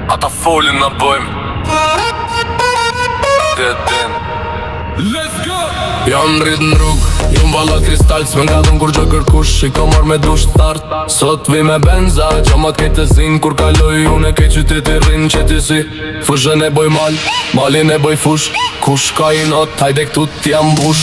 ata folin na bëjmë. Let's go! Jam rrit në rrug, jom valla kristall, s'me nga dhun kur gjë kërkush, i ka marrë me dush t'art. Sot vi me benza, qamat kejt të zin, kur kaloj unë e kej qytet i rrin qeti si. Fushën e boj mal, malin e boj fush, kush ka i not, hajde këtu t'jam bush.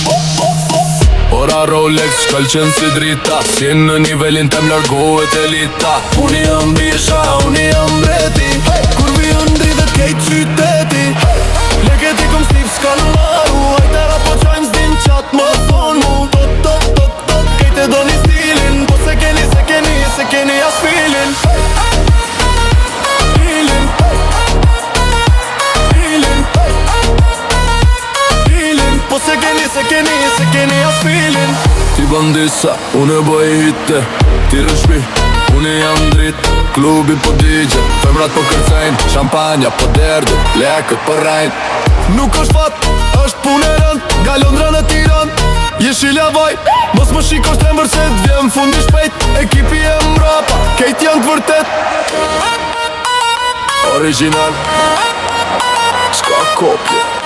Ora Rolex, shkallqen si drita, si në nivelin tem largohet elita. Unë jam bisha, unë jam breti, kur vi unë dridhet kejt qyteti. Leket i kom stiv s'ka në maru, hajtera po qajnë s'din qat më thonë mu. Tot, kejt e do një stilin, po se keni as filin. Po se keni as filin. Ti bandisa, unë e bëj hitte, ti rëshpi, unë jam drit. Klubi po digje, femrat po kërcejnë, shampanja po derdu, lekët po rajnë. Nuk është fat, është punë e rënd, nga Londra në Tiran, jeshilja vaj. Mos më shiko shtrembër se t'vjem fundi shpejt, ekipi e mrapa, kejt janë t'vërtet. Original, s'ka kopje.